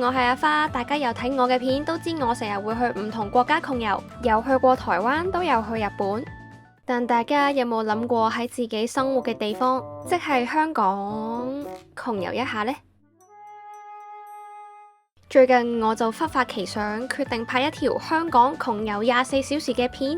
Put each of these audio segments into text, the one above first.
我係阿花，大家有睇我嘅片都知我成日會去唔同國家窮遊，有去過台灣，都有去日本。但大家有冇諗過喺自己生活嘅地方，即係香港窮遊一下呢？最近我就忽發奇想，決定拍一條香港窮遊24小時嘅片，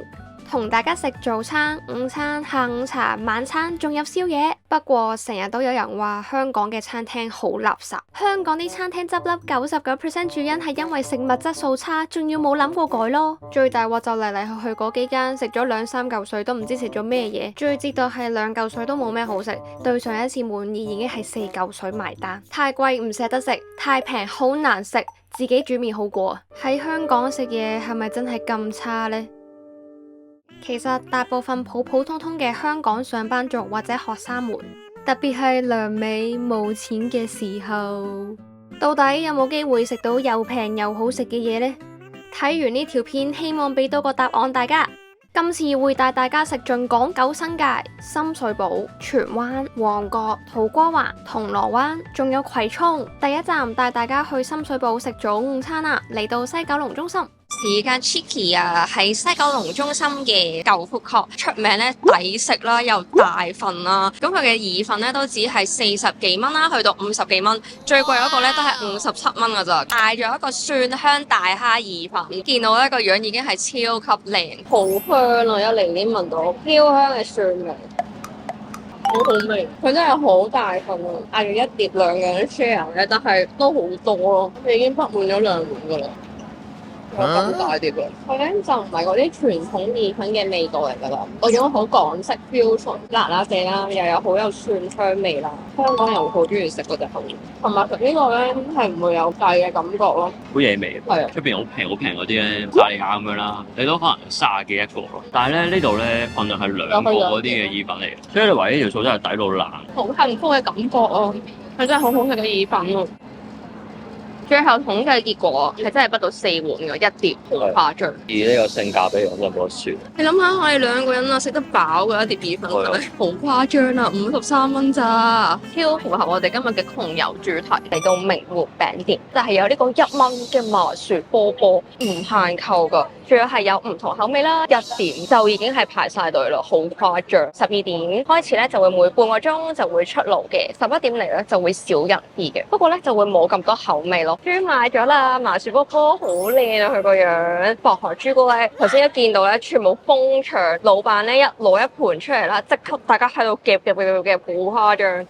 同大家食早餐、午餐、下午茶、晚餐，仲有宵夜。不過成日都有人話香港嘅餐廳好垃圾，香港啲餐廳執笠99%主因係因為食物質素差，仲要冇諗過改咯。最大鑊就嚟嚟去去嗰幾間，食咗2-3嚿水都唔知食咗咩嘢，最折墮係2嚿水都冇咩好食。對上一次滿意已經係4嚿水埋單，太貴唔捨得食，太平好難食，自己煮麵好過。喺香港食嘢係咪真係咁差呢？其實大部分普普通通嘅香港上班族或者學生們，特別係糧尾冇錢嘅時候，到底有冇機會食到又平又好食嘅嘢呢？睇完呢條片，希望俾多個答案大家。今次會帶大家食盡港九新界、深水埗、荃灣、旺角、土瓜灣、銅鑼灣，仲有葵涌。第一站帶大家去深水埗食早午餐啦，嚟到西九龍中心。時間 Chicky 啊，喺西九龍中心嘅舊 food court 出名咧，抵食啦，又大份啦。咁佢嘅意粉咧都只係40幾蚊啦，去到50幾蚊，最貴嗰個咧都係57蚊噶咋。嗌咗一個蒜香大蝦意粉，見到咧個樣已經係超級靚，好香啊！一嚟已經聞到飄香嘅蒜味，好好味。佢真係好大份啊！嗌咗一碟2個人 share 咧，但係都好多咯，已經塞滿咗2碗噶啦。咁大碟嘅，佢咧就唔係嗰啲傳統意粉嘅味道嚟㗎啦，嗰種好港式 fusion，辣辣地啦，又有好有蒜香味啦。香港人好中意食嗰隻口味，同埋食呢個咧係唔會有計嘅感覺咯，好惹味。係啊，出邊好平嗰啲咧，沙利亞咁樣啦，你都可能30幾一個咯。但係咧呢度咧份量係2個嗰啲嘅意粉嚟嘅，所以你話呢條數真係抵到爛。好幸福嘅感覺啊！佢真係好好食嘅意粉啊！最後統計結果係真係不到4碗嘅一碟，好誇張。以呢個性價比我真係冇得算。你諗下，我哋2個人啊食得飽嘅一碟意粉，好誇張啊！53蚊咋，超符合我哋今日嘅窮遊主題。嚟到明湖餅店，就係有呢個1蚊嘅麻薯波波，唔限購㗎。仲有係有唔同口味啦，1點就已經係排晒隊啦，好誇張。12點開始咧就會每半個鐘就會出爐嘅，11點嚟咧就會少人啲嘅，不過咧就會冇咁多口味咯。終於買咗啦，麻薯波波好靚啊，佢個樣薄荷朱古力，頭先一見到咧全部瘋搶，老闆咧一攞一盤出嚟啦，即刻大家喺度夾，好誇張。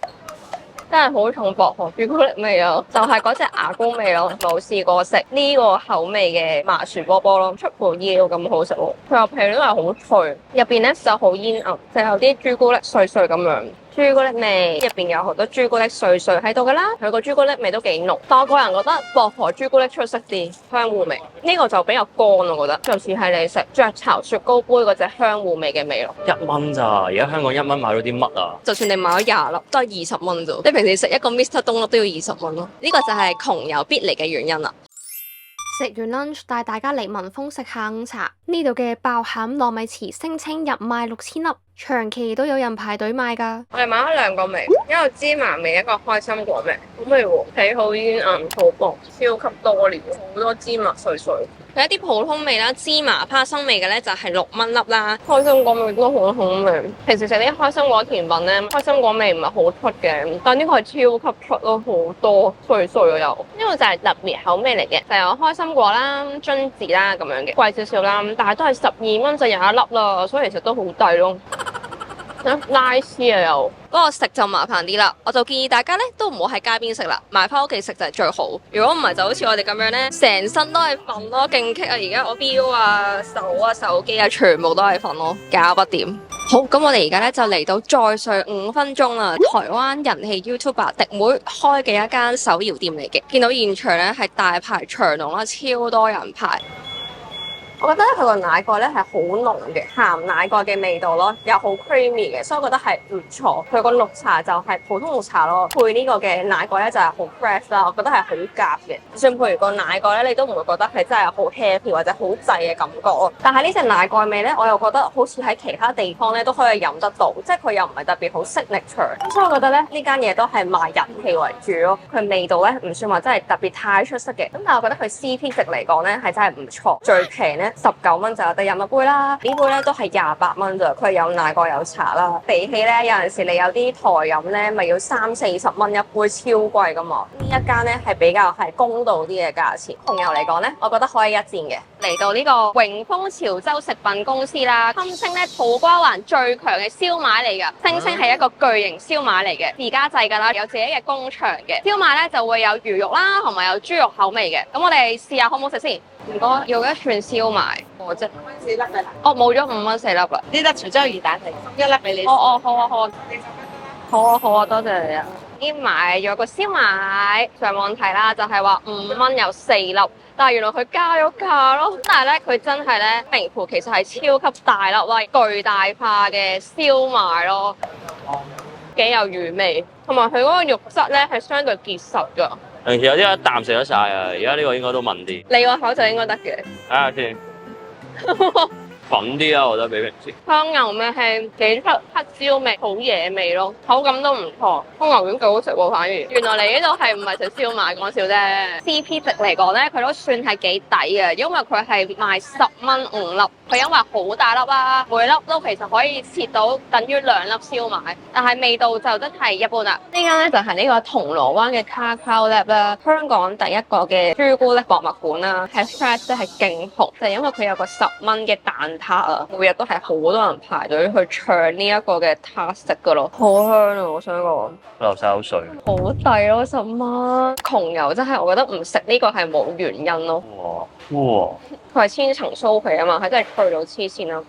真係好重薄荷朱古力味啊！就係嗰隻牙膏味咯，冇試過食呢個口味嘅麻薯波波咯，出乎意料咁好食喎。佢個皮都係好脆，入邊咧就好煙韌，就有啲朱古力碎碎咁樣。朱古力味入邊有好多朱古力碎碎喺度噶啦，佢個朱古力味都幾濃，但我個人覺得薄荷朱古力出色啲，香芋味呢個就比較乾，我覺得就似係你食雀巢雪糕杯嗰隻香芋味嘅味咯。1蚊咋？而家香港1蚊買到啲乜啊？就算你買咗20粒，都係20蚊啫。你平時食一個 Mr. 冬粒都要20蚊咯，呢個就係窮遊必嚟嘅原因啦。食完 lunch 帶大家嚟文豐食下午茶，呢度嘅爆餡糯米糍聲稱入賣6000粒，長期都有人排隊買㗎。我哋買咗2個味，一個芝麻味，一個開心果味，好味喎，皮好煙韌，好薄，超級多料，好多芝麻碎碎。有一啲普通味啦，芝麻花生味嘅咧就係6蚊粒啦，開心果味都好好味。平時食啲開心果甜品咧，開心果味唔係好出嘅，但呢個係超級出咯，好多碎碎嘅又。呢個就係特別口味嚟嘅，就有開心果啦、榛子啦咁樣嘅，貴少少啦，但係都係12蚊就有1粒啦，所以其實都好抵咯。拉絲啊又，不過食就麻煩啲啦，我就建議大家咧都唔好喺街邊食啦，買翻屋企食就係最好。如果唔係就好似我哋咁樣咧，成身都係粉咯，勁棘啊！而家我錶啊、手啊、手機啊，全部都係粉咯，搞不掂。好，咁我哋而家咧就嚟到再睡5分鐘啦。台灣人氣 YouTuber 迪妹開嘅一間手搖店嚟嘅，見到現場咧係大排長龍啦，超多人排。我覺得佢個奶蓋咧係好濃嘅鹹奶蓋嘅味道咯，又好 creamy 嘅，所以我覺得係唔錯。佢個綠茶就係普通綠茶咯，配呢個嘅奶蓋咧就係好 fresh 啦，我覺得係好夾嘅。就算配完個奶蓋咧，你都唔會覺得係真係好 heavy 或者好滯嘅感覺咯。但係呢隻奶蓋味咧，我又覺得好似喺其他地方咧都可以飲得到，即係佢又唔係特別好 signature，所以我覺得咧呢間嘢都係賣人氣為主咯。佢味道咧唔算話真係特別太出色嘅，咁但係我覺得佢 CP 值嚟講咧係真係唔錯，最平咧19蚊就有得飲一杯啦，呢杯咧都係28蚊咋，佢有奶蓋有茶啦。比起咧有陣時你有啲台飲咧，咪要30-40蚊一杯，超貴噶嘛。呢一間咧係比較係公道啲嘅價錢。紅油嚟講咧，我覺得可以一戰嘅。嚟到呢個榮豐潮州食品公司啦，堪稱咧土瓜灣最強嘅燒賣嚟㗎，聲稱係一個巨型燒賣嚟嘅，自家製㗎啦，有自己嘅工場嘅燒賣咧就會有魚肉啦，同埋有豬肉口味嘅。咁我哋試下好唔好食先？唔該，要一串燒賣，我即係4粒嘅，哦冇咗5蚊4粒啦。呢粒潮州魚蛋嚟，1粒俾你。哦，好啊好啊，好啊，多謝你啊！已經買咗個燒賣，上網睇啦，就係話5蚊有4粒，但係原來佢加咗價咯。但係咧，佢真係咧名副其實係超級大粒喂，巨大化嘅燒賣咯，幾有魚味，同埋佢嗰個肉質咧係相對結實㗎。平時有啲一啖食得晒啊，而家呢個應該都韌啲。你個口就應該得嘅。睇下先，粉啲啊，我覺得比平時。香牛味係幾出黑椒味，好野味咯，口感都唔錯。香牛丸幾好食喎，反而。原來你呢度係唔係食燒賣講笑啫？CP 值嚟講咧，佢都算係幾抵嘅，因為佢係賣10蚊5粒。佢因為好大粒啦，每粒都其實可以切到等於2粒燒賣，但係味道就真係一般啦。呢間咧就係呢個銅鑼灣嘅 Cacao Lab 啦，香港第一個嘅朱古力博物館啦，係 Fresh 咧係勁紅，就係因為佢有個10蚊嘅蛋撻啊，每日都係好多人排隊去搶呢一個嘅撻食噶咯，好香啊！我想講流晒口水。好抵咯10蚊，窮遊真係我覺得唔食呢個係冇原因咯。哇！佢係千層酥皮啊嘛，佢真係脆到黐線啦。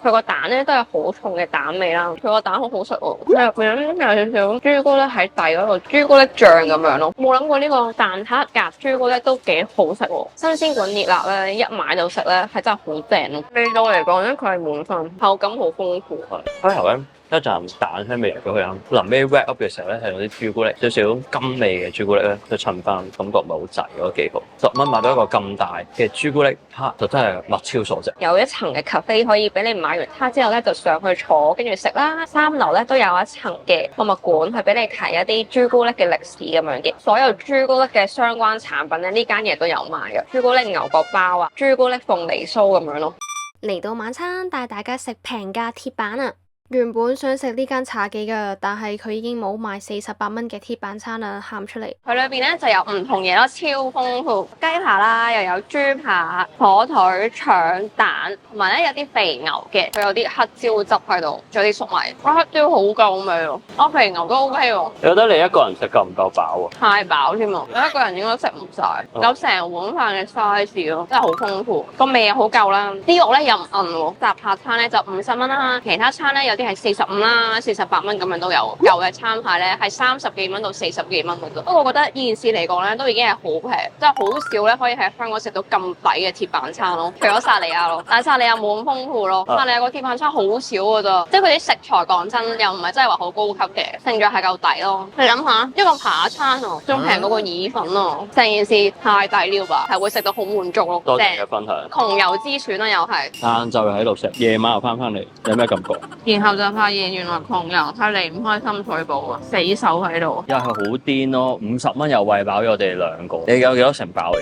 佢個蛋咧都係好重嘅蛋味啦，佢個蛋好好食喎，佢入邊有少少朱古力喺底嗰度，朱古力醬咁樣咯。冇諗過呢個蛋撻夾朱古力都幾好食喎，新鮮滾熱辣咧，一買就食咧係真係好正咯。味道嚟講咧，佢係滿分，口感好豐富啊。開頭咧一陣蛋香味入咗去啊，臨尾 wrap up 嘅時候咧係有啲朱古力，少少甘味嘅朱古力咧，就襯翻，感覺唔係好滯，我覺得幾好。10蚊買到一個咁大嘅朱古力撻，就真係物超所值。有一層嘅 cafe 可以俾你買完撻之後咧，就上去坐跟住食啦。3樓咧都有一層嘅博物館，係俾你睇一啲朱古力嘅歷史咁樣嘅。所有朱古力嘅相關產品咧，呢間嘢都有賣嘅。朱古力牛角包啊，朱古力鳳梨酥咁樣咯。嚟到晚餐帶大家食平價鐵板啊！原本想食呢間茶記㗎，但係佢已經冇賣48蚊嘅鐵板餐啦，喊出嚟。佢裏邊咧就有唔同嘢咯，超豐富，雞扒啦，又有豬扒、火腿、腸、蛋，同埋咧有啲肥牛嘅，佢有啲黑椒汁喺度，仲有啲粟米。黑椒好夠味喎，肥牛都 OK 喎。你覺得你一個人食夠唔夠飽啊？太飽添啊！我一個人應該食唔晒，有成碗飯嘅 size 咯，真係好豐富，個味又好夠啦。啲肉咧又唔韌喎，雜客餐咧就50蚊啦，其他餐咧有啲係45啦、48蚊咁樣都有。舊嘅餐牌咧係30幾蚊到40幾蚊嘅啫。不過我覺得現時嚟講咧都已經係好平，真係好少咧可以喺香港食到咁抵嘅鐵板餐咯。除咗薩莉亞咯，但係薩莉亞冇咁豐富咯。薩莉亞個鐵板餐好少㗎咋，即係佢啲食材講真又唔係真係話好高級嘅，勝在係夠抵咯。你諗下一個扒餐啊，仲平嗰個意粉啊，成件事太抵了吧，係會食到好滿足咯。多謝你嘅分享。窮遊之選啦，又係。晏晝又喺度食，夜晚又翻嚟，有咩感覺？然後就發現原來窮遊係離唔開深水埗啊，死守喺度。又係好癲咯，50蚊又餵飽咗我哋2個。你有幾多成飽？好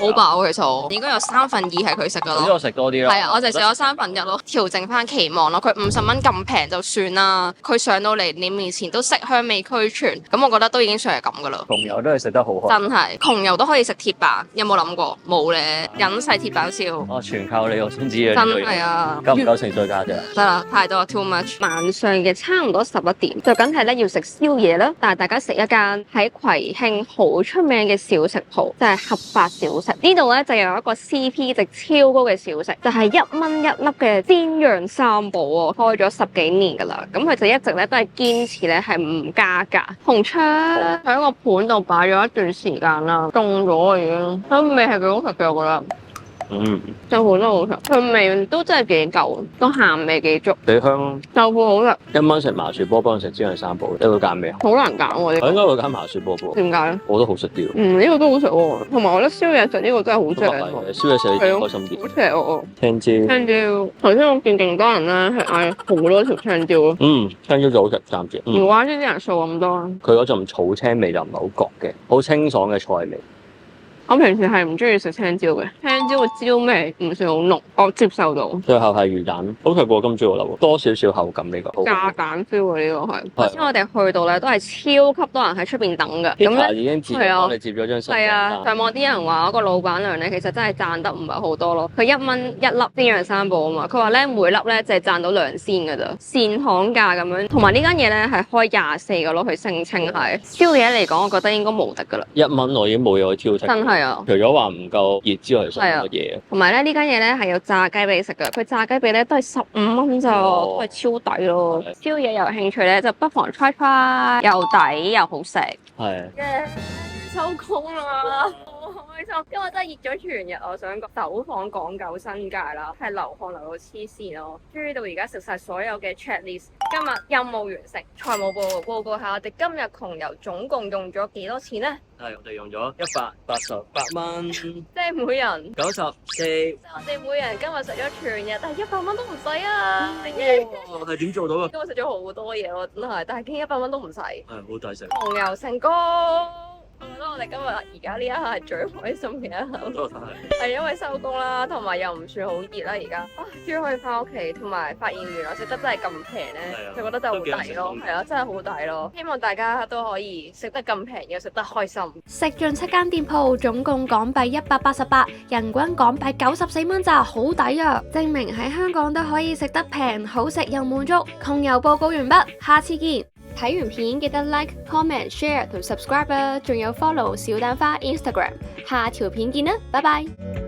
飽其實我應該有2/3係佢食噶咯。咁我食多啲咯。係啊，我就食咗1/3咯，調整翻期望咯。佢50蚊咁平就算啦，佢上到嚟你面前都色香味俱全，咁我覺得都已經算係咁噶啦。窮遊都係食得好開。真係窮遊都可以食鐵板，有冇諗過？冇咧，隱世鐵板燒。哦，全靠你我先知嘅。真係啊！夠唔夠情緒價值？得啦，太多 too much。晚上嘅差唔多11點，就梗係咧要食宵夜啦。帶大家食一間喺葵興好出名嘅小食鋪，就係合法小食。呢度咧就有一個 CP 值超高嘅小食，就係1蚊1粒嘅煎釀三寶喎，開咗10幾年噶啦。咁佢就一直咧都係堅持咧係唔加價。紅腸喺個盤度擺咗一段時間啦，凍咗已經，咁味係幾好食嘅我覺得。豆腐都好食，佢味都真係幾夠，個鹹味幾足。幾香，豆腐好食， 1蚊食麻薯波波，食煎釀三寶，你會揀咩啊？好難揀喎呢我應該會揀麻薯波波，個。點解咧？我覺得好食啲。呢個都好食喎，同埋我覺得宵夜食呢個真係好正喎。燒嘢食你開心啲。好食喎！青椒，青椒，頭先我見勁多人咧係嗌好多條青椒咯，青椒就好食，暫時。唔怪之啲人掃咁多。佢嗰陣草青味就唔係好覺嘅，好清爽嘅菜味。我平時係唔中意食青椒嘅，青椒嘅椒味唔算好濃，我接受到。最後係魚蛋，好食過金豬牛柳，多少少口感呢個。炸蛋 feel 啊！呢個係。頭先我哋去到咧都係超級多人喺出邊等㗎，咁咧已經幫你接咗張新係啊，上網啲人話嗰個老闆娘咧其實真係賺得唔係好多咯，佢1蚊一粒煎釀三寶啊嘛，佢話咧每粒咧就係賺到2仙㗎咋，善行價咁樣。同埋呢間嘢咧係開24個咯，佢聲稱係。宵夜嚟講，我覺得應該無敵㗎啦。 1蚊我已經冇嘢去挑剔。真係啊！除咗話唔夠熱之外，剩乜嘢？同埋咧呢間嘢咧係有炸雞俾你食㗎，佢炸雞髀咧都係15蚊咋，都係超抵咯。宵夜有興趣咧就不妨 try try，又抵又好食。係。收工啦！好開心，因為真係熱咗全日。我想講走訪港九新界啦，係流汗流到黐線咯。終於到而家食晒所有嘅 checklist，今日任務完成。財務部報告下我哋今日窮遊總共用咗幾多錢呢？係我哋用咗188蚊，即係每人94。即係我哋每人今日食咗全日，但係100蚊都唔使啊！係點做到啊？今日食咗好多嘢咯，真係，但係竟然100蚊都唔使。係好抵食。窮遊成功！我覺得我哋今日而家呢一刻係最開心嘅一刻，係因為收工啦，同埋又唔算好熱啦，而家終於可以翻屋企，同埋發現原來食得真係咁平咧，就覺得真係好抵咯，係啊，真係好抵咯！希望大家都可以食得咁平又食得開心。食盡7間店鋪，總共港幣188，人均港幣94蚊咋，好抵啊！證明喺香港都可以食得平、好食又滿足。窮遊報告完畢，下次見。睇完片記得 like、comment、share 同 subscribe 啊，仲有 follow 小蛋花 Instagram。下條片見啦，拜拜。